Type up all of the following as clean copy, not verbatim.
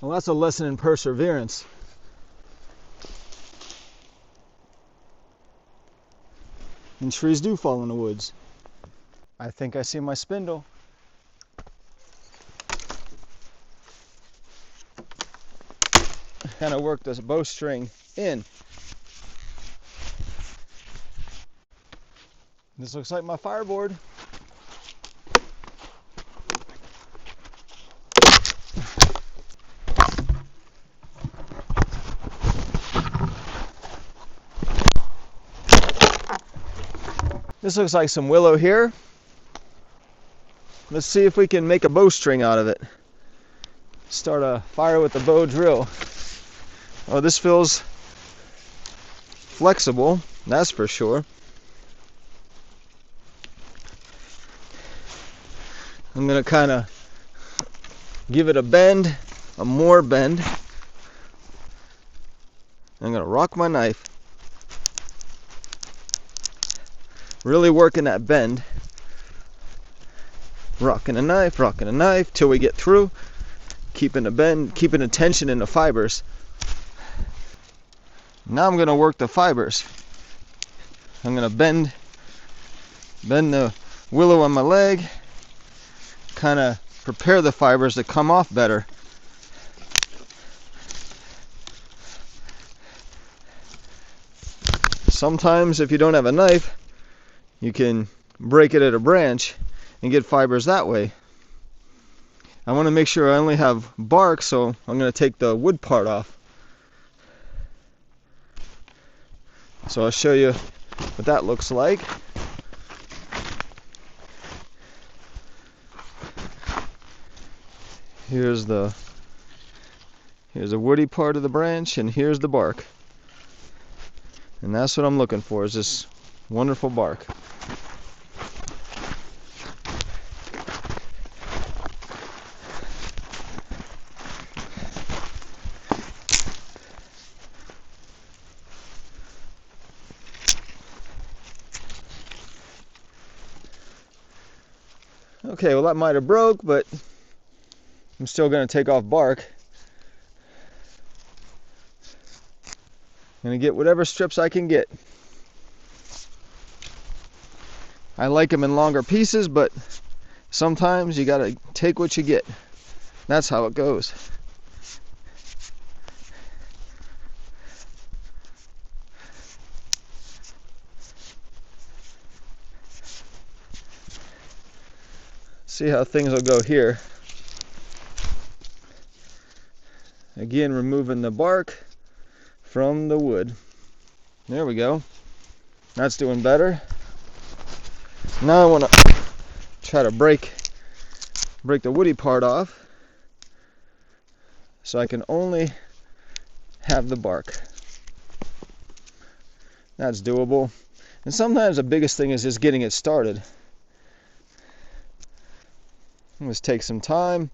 Well, that's a lesson in perseverance. And trees do fall in the woods. I think I see my spindle. Kind of work this bowstring in. This looks like my fireboard. This looks like some willow here. Let's see if we can make a bowstring out of it. Start a fire with the bow drill. Oh, this feels flexible, that's for sure. I'm gonna kind of give it a bend, a more bend. I'm gonna rock my knife. Really working that bend. Rocking a knife till we get through. Keeping the bend, keeping the tension in the fibers. Now I'm gonna work the fibers. I'm gonna bend the willow on my leg. Kind of prepare the fibers to come off better. Sometimes if you don't have a knife, you can break it at a branch and get fibers that way. I want to make sure I only have bark, so I'm going to take the wood part off. So I'll show you what that looks like. Here's the woody part of the branch, and here's the bark. And that's what I'm looking for, is this wonderful bark. Okay, well that might have broke, but I'm still going to take off bark. I'm going to get whatever strips I can get. I like them in longer pieces, but sometimes you got to take what you get. That's how it goes. See how things will go here. Again, removing the bark from the wood. There we go. That's doing better. Now I want to try to break the woody part off, so I can only have the bark. That's doable. And sometimes the biggest thing is just getting it started. Let's take some time,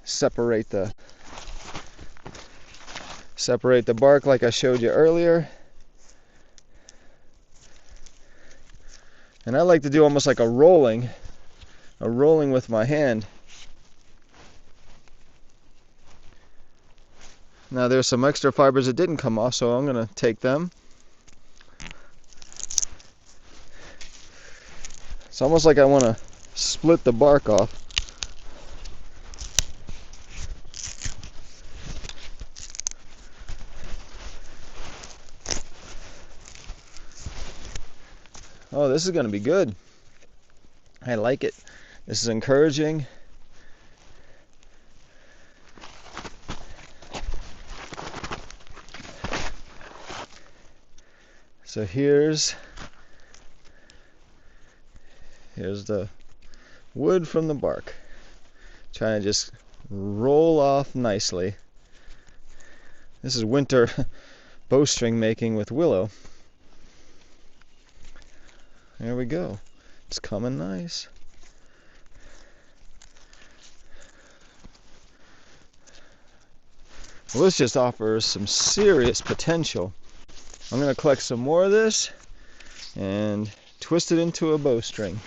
separate the bark like I showed you earlier. And I like to do almost like a rolling with my hand. Now there's some extra fibers that didn't come off, so I'm going to take them. It's almost like I want to split the bark off. Oh, this is going to be good. I like it. This is encouraging. So here's the wood from the bark. Trying to just roll off nicely. This is winter bowstring making with willow. There we go. It's coming nice. Well, this just offers some serious potential. I'm going to collect some more of this and twist it into a bowstring.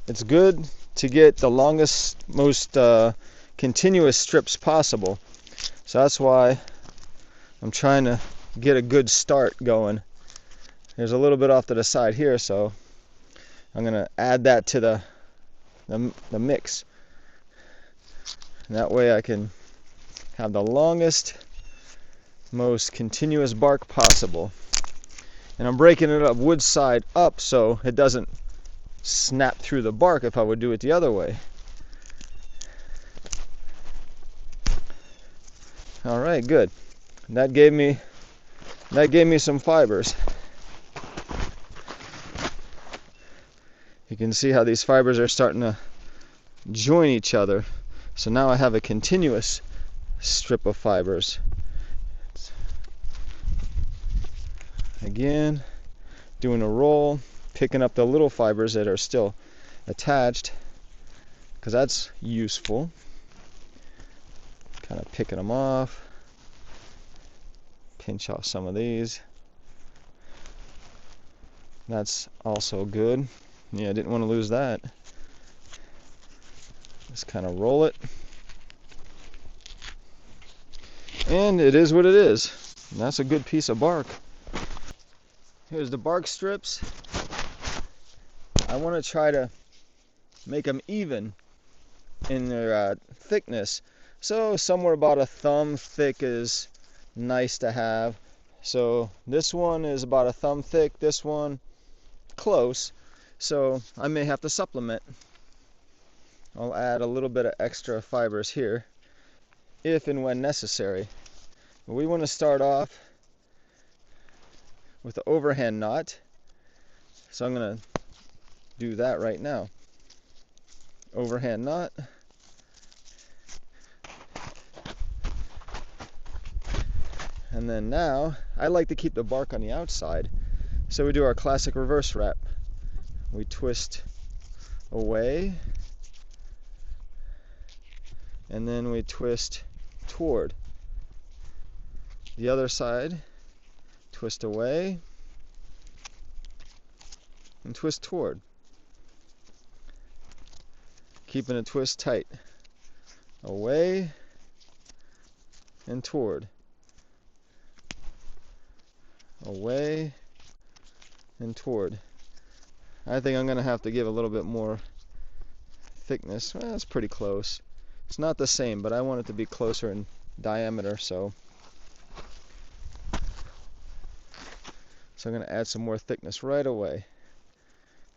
it's good to get the longest, most continuous strips possible. So that's why I'm trying to get a good start going. There's a little bit off to the side here, so I'm going to add that to the mix. And that way I can have the longest, most continuous bark possible. And I'm breaking it up wood side up so it doesn't snap through the bark if I would do it the other way. All right, good. That gave me some fibers. You can see how these fibers are starting to join each other. So now I have a continuous strip of fibers. Again, doing a roll, picking up the little fibers that are still attached, because that's useful. Kind of picking them off. Pinch off some of these. That's also good. Yeah, I didn't want to lose that. Just kind of roll it. And it is what it is. And that's a good piece of bark. Here's the bark strips. I want to try to make them even in their thickness. So somewhere about a thumb thick is nice to have. So this one is about a thumb thick, this one close. So I may have to supplement. I'll add a little bit of extra fibers here if and when necessary. But we want to start off with the overhand knot. So I'm going to do that right now. Overhand knot. And then now, I like to keep the bark on the outside. So we do our classic reverse wrap. We twist away, and then we twist toward. The other side, twist away, and twist toward. Keeping a twist tight. Away and toward. Away and toward. I think I'm going to have to give a little bit more thickness. Well, that's pretty close. It's not the same, but I want it to be closer in diameter, so I'm going to add some more thickness right away.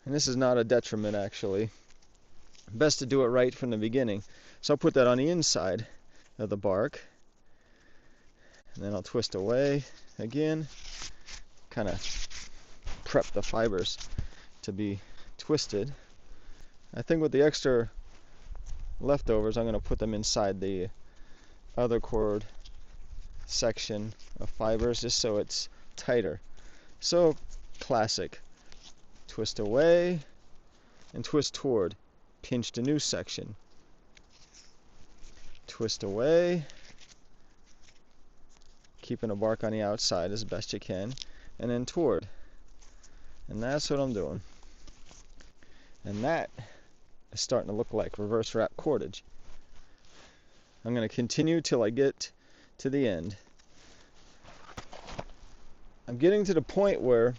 And this is not a detriment, actually. Best to do it right from the beginning. So I'll put that on the inside of the bark, and then I'll twist away again, kind of prep the fibers to be twisted. I think with the extra leftovers, I'm going to put them inside the other cord section of fibers just so it's tighter. So classic. Twist away and twist toward. Pinch the new section. Twist away, keeping the bark on the outside as best you can, and then toward. And that's what I'm doing. And that is starting to look like reverse wrap cordage. I'm going to continue till I get to the end. I'm getting to the point where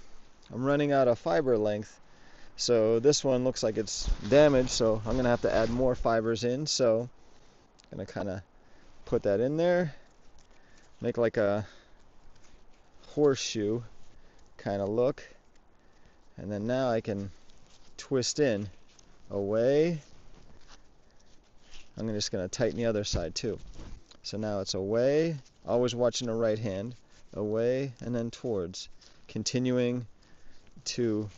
I'm running out of fiber length. So this one looks like it's damaged, so I'm going to have to add more fibers in. So I'm going to kind of put that in there, make like a horseshoe kind of look. And then now I can twist in, away. I'm just going to tighten the other side too. So now it's away, always watching the right hand, away and then towards, continuing to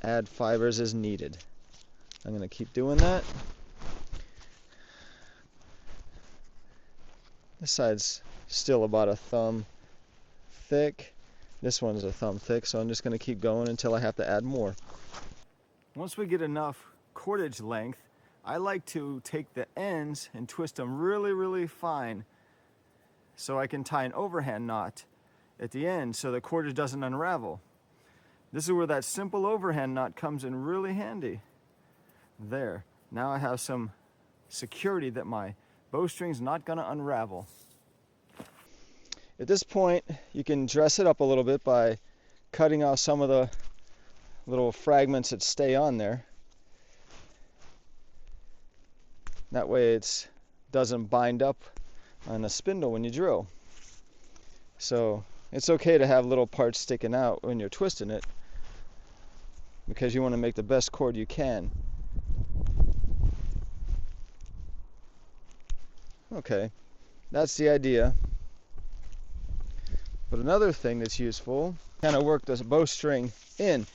add fibers as needed. I'm going to keep doing that. This side's still about a thumb thick. This one's a thumb thick, so I'm just going to keep going until I have to add more. Once we get enough cordage length, I like to take the ends and twist them really, really fine so I can tie an overhand knot at the end so the cordage doesn't unravel. This is where that simple overhand knot comes in really handy. There. Now I have some security that my bowstring's not going to unravel. At this point, you can dress it up a little bit by cutting off some of the little fragments that stay on there. That way it doesn't bind up on the spindle when you drill. So it's okay to have little parts sticking out when you're twisting it, because you want to make the best cord you can. Okay, that's the idea. But another thing that's useful, kind of work this bowstring in.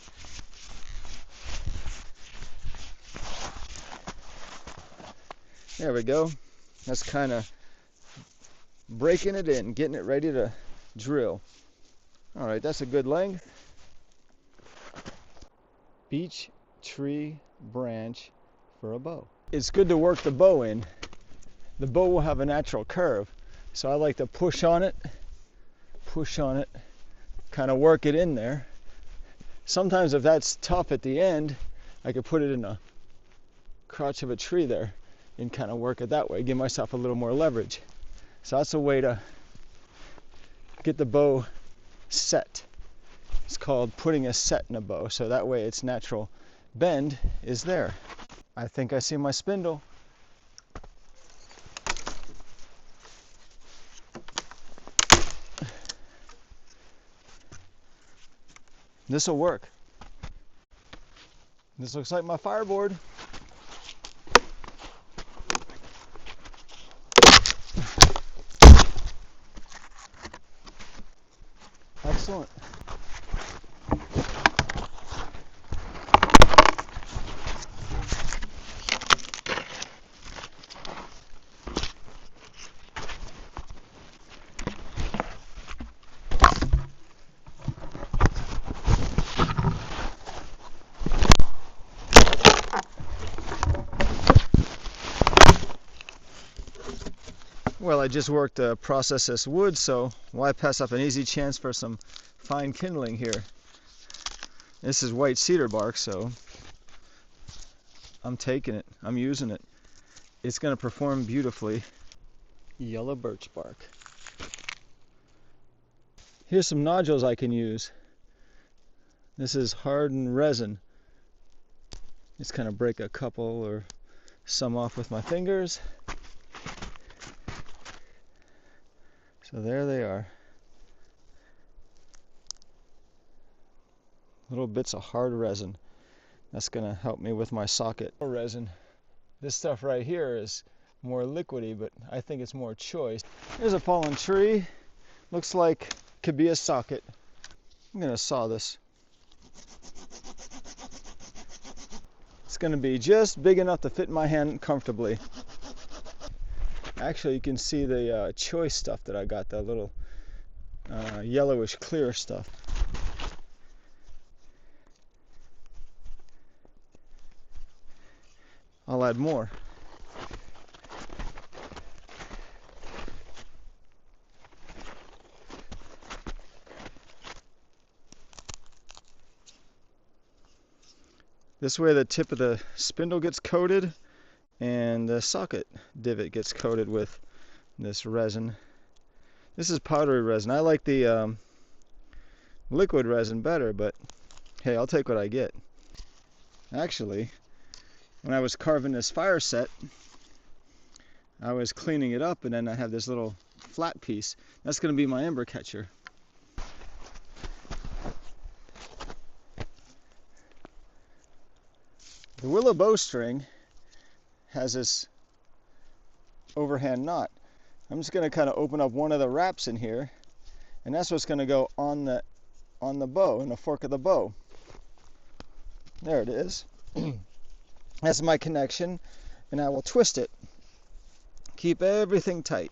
There we go. That's kind of breaking it in, getting it ready to drill. All right, that's a good length. Beech tree branch for a bow. It's good to work the bow in. The bow will have a natural curve, so I like to push on it, kind of work it in there. Sometimes if that's tough at the end, I could put it in a crotch of a tree there and kind of work it that way, give myself a little more leverage. So that's a way to get the bow set. It's called putting a set in a bow, so that way its natural bend is there. I think I see my spindle. This will work. This looks like my fireboard. Excellent. Well, I just worked to process this wood, so why pass up an easy chance for some fine kindling here? This is white cedar bark, so I'm taking it. I'm using it. It's going to perform beautifully. Yellow birch bark. Here's some nodules I can use. This is hardened resin. Just kind of break a couple or some off with my fingers. So there they are. Little bits of hard resin. That's going to help me with my socket. Resin. This stuff right here is more liquidy, but I think it's more choice. Here's a fallen tree. Looks like could be a socket. I'm going to saw this. It's going to be just big enough to fit in my hand comfortably. Actually, you can see the choice stuff that I got, that little yellowish clear stuff. I'll add more. This way the tip of the spindle gets coated and the socket divot gets coated with this resin. This is powdery resin. I like the liquid resin better, but hey, I'll take what I get. Actually, when I was carving this fire set, I was cleaning it up, and then I have this little flat piece. That's going to be my ember catcher. The willow bowstring has this overhand knot. I'm just going to kind of open up one of the wraps in here, and that's what's going to go on the bow, in the fork of the bow. There it is. That's my connection, and I will twist it. Keep everything tight.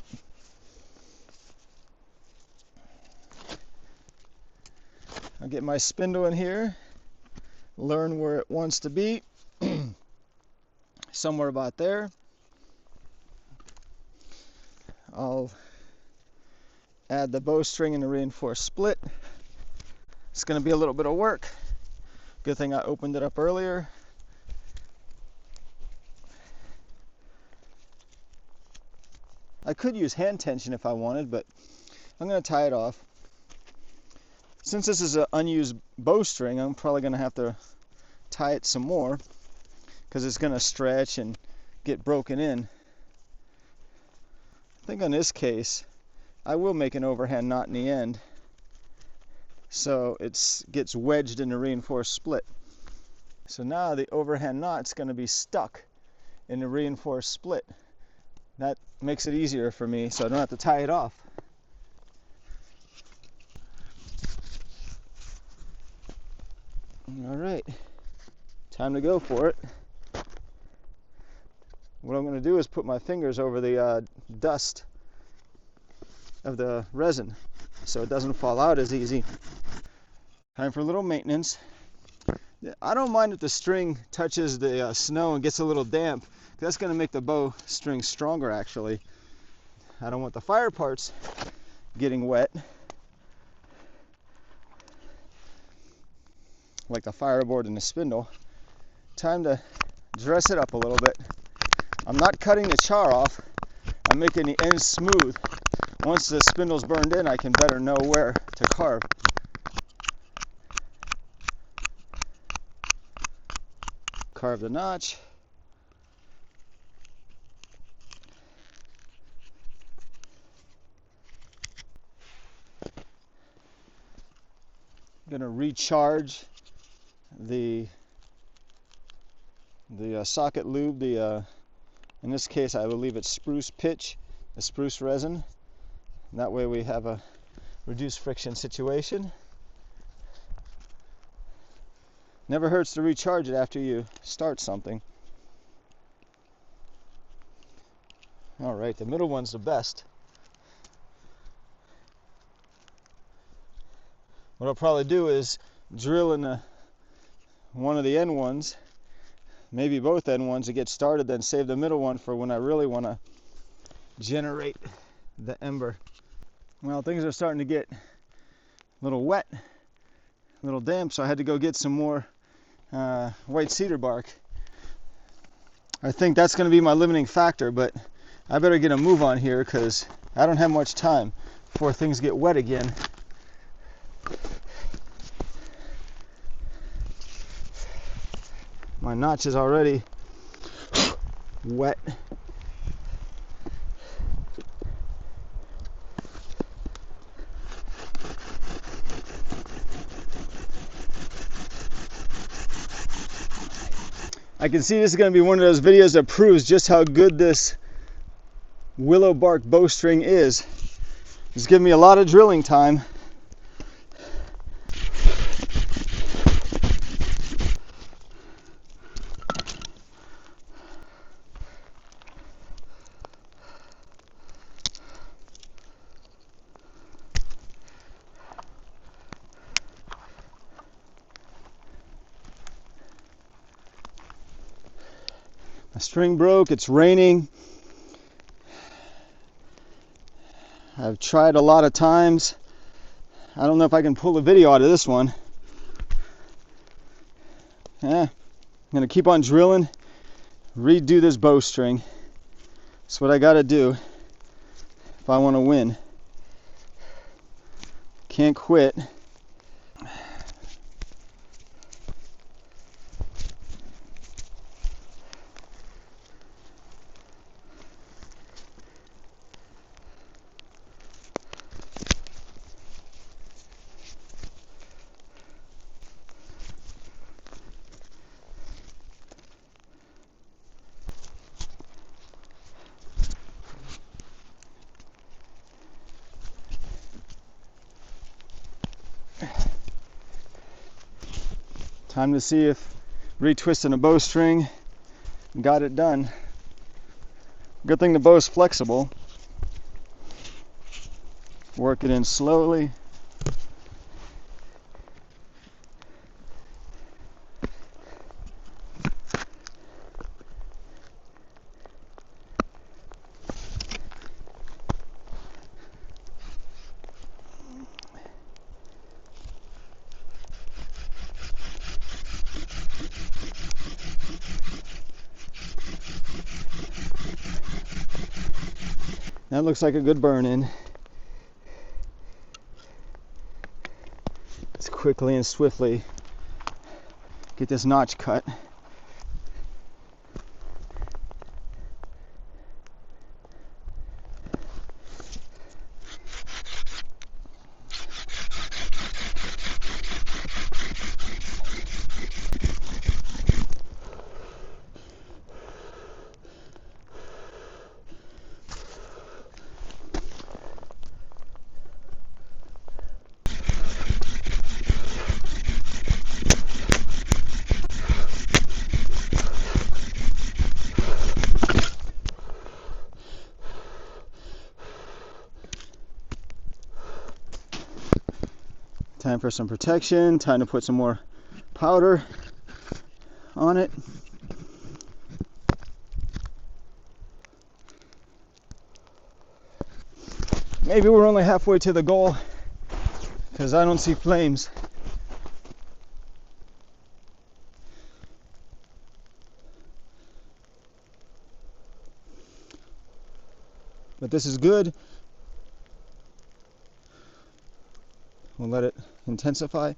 I'll get my spindle in here, learn where it wants to be. Somewhere about there. I'll add the bowstring and the reinforced split. It's going to be a little bit of work. Good thing I opened it up earlier. I could use hand tension if I wanted, but I'm going to tie it off. Since this is an unused bowstring, I'm probably going to have to tie it some more because it's going to stretch and get broken in. I think on this case, I will make an overhand knot in the end so it gets wedged in the reinforced split. So now the overhand knot's going to be stuck in the reinforced split. That makes it easier for me so I don't have to tie it off. All right, time to go for it. What I'm going to do is put my fingers over the dust of the resin so it doesn't fall out as easy. Time for a little maintenance. I don't mind if the string touches the snow and gets a little damp. That's going to make the bow string stronger actually. I don't want the fire parts getting wet, like the fireboard and the spindle. Time to dress it up a little bit. I'm not cutting the char off. I'm making the ends smooth. Once the spindle's burned in, I can better know where to carve. Carve the notch. I'm going to recharge the socket lube. In this case, I believe it's spruce pitch, the spruce resin. That way we have a reduced friction situation. Never hurts to recharge it after you start something. All right, the middle one's the best. What I'll probably do is drill in one of the end ones, maybe both end ones to get started, then save the middle one for when I really want to generate the ember. Well, things are starting to get a little wet, a little damp, so I had to go get some more white cedar bark. I think that's going to be my limiting factor, but I better get a move on here because I don't have much time before things get wet again. My notch is already wet. I can see this is going to be one of those videos that proves just how good this willow bark bowstring is. It's given me a lot of drilling time. My string broke, it's raining. I've tried a lot of times. I don't know if I can pull a video out of this one. I'm gonna keep on drilling, redo this bowstring. That's what I gotta do if I want to win. Can't quit. Time to see if retwisting a bowstring got it done. Good thing the bow's flexible. Work it in slowly. That looks like a good burn-in. Let's quickly and swiftly get this notch cut. Time for some protection, time to put some more powder on it. Maybe we're only halfway to the goal because I don't see flames. But this is good. We'll let it intensify.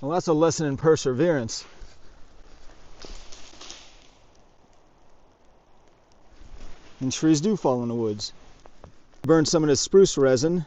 Well, that's a lesson in perseverance. And trees do fall in the woods. Burn some of this spruce resin.